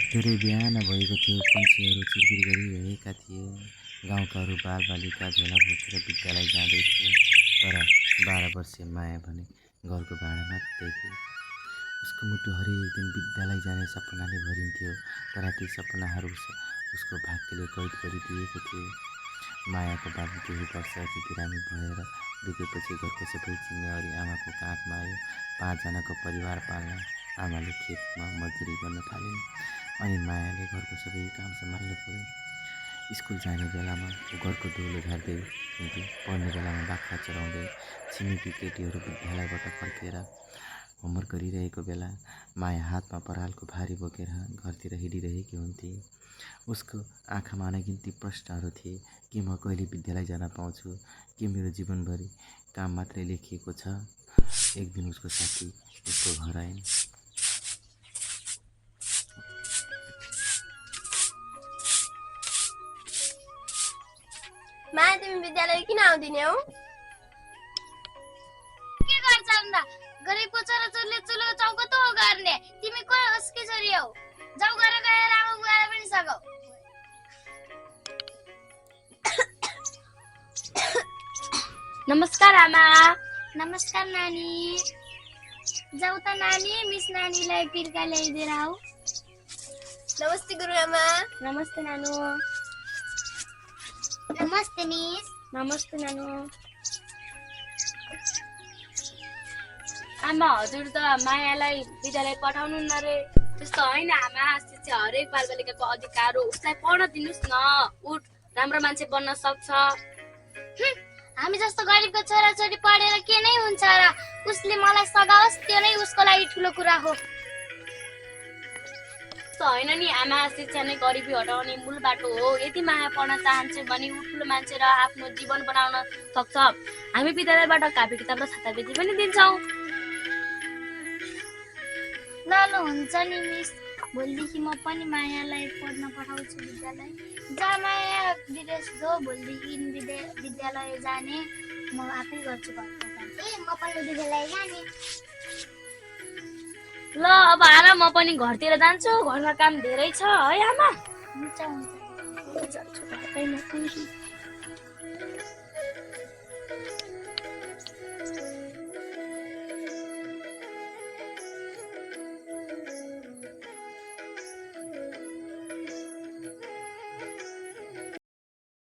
धेरै बिहान भएको थियो। पन्छीहरू चिरबिर गरिरहेका थिए। गाउँका अरू बालबालिका झोला बोकेर विद्यालय जाँदै थिए। तर 12 वर्षीय माया भने घरको भाडा मात्रै थियो। उसको मुटु हरेक दिन विद्यालय जाने सपनाले भरिन्थ्यो। तर ती सपनाहरू उसको भाग्यले कैद गरिदिएको थियो। मायाको बाबु केही वर्षअघि बिरामी भएर बितेपछि घरको सबै जिम्मेवारी आमाको काँधमा आयो। 5 जनाको परिवार पाल्न आमाले खेतमा मजदुरी गर्न थालिन्। अनि मायाले घरको सबै काम सम्हाल्नु पर्यो। स्कुल जाने बेलामा ऊ घरको धुलो झार्दै हिँड्थ्यो। पढ्ने बेलामा बाख्रा चराउँदै। छिमेकी केटीहरू विद्यालयबाट फर्केर होमवर्क गरिरहेको बेला माया हातमा परालको भारी बोकेर घरतिर हिँडिरहेकी हुन्थे। उसको आँखामा अनगिन्ती प्रश्नहरू थिए। के म कहिले विद्यालय जान पाउँछु? के मेरो जीवनभरि काम मात्रै लेखिएको छ? एक दिन उसको साथी उसको घर आइन्। माया, तिमी विद्यालय किन आउँदिने हौ? के गर्छ अन्दा? गरेको छोराछोरीले चुलो चौको त हो गर्ने। तिमी को उसकी छोरी हौ? जाउ घर गएर आमा बुवालाई पनि सघौ। नमस्कार आमा। नमस्कार नानी। जाउ त नानी, मिस नानीलाई पिर्का ल्याइदिएर आऊ। नमस्ते गुरुआमा। नमस्ते नानु। नमस्ते मिस। नमस्ते नानु। आमा, हजुर त मायालाई विद्यालय पठाउनु न रे। त्यस्तो होइन आमा, शिक्षा हरेक बालबालिकाको अधिकार हो। उसलाई पढ्न दिनुहोस् न। उठ, राम्रो मान्छे बन्न सक्छ। हामी जस्तो गरिबको छोराछोरी पढेर के नै हुन्छ र? उसले मलाई सघाओस्, त्यो नै उसको लागि ठुलो कुरा हो। त्यस्तो होइन नि आमा, शिक्षा नै गरिबी हटाउने मूल बाटो हो। यदि माया पढ्न चाहन्छ भने ऊ ठुलो मान्छे र आफ्नो जीवन बनाउन सक्छ। हामी विद्यालयबाट कापी किताब र छातावृत्ति पनि दिन्छौँ। ल हुन्छ नि मिस। भोलिदेखि म पनि मायालाई पढ्न पठाउँछु विद्यालय। जा माया, विदेश जो। भोलिदेखि विद्यालय जाने म आफै गर्छु घरको काम। म पनि विद्यालय जाने। ल अब आएर म पनि घरतिर जान्छु। घरमा काम धेरै छ है आमा। हुन्छ हुन्छ। जान्छु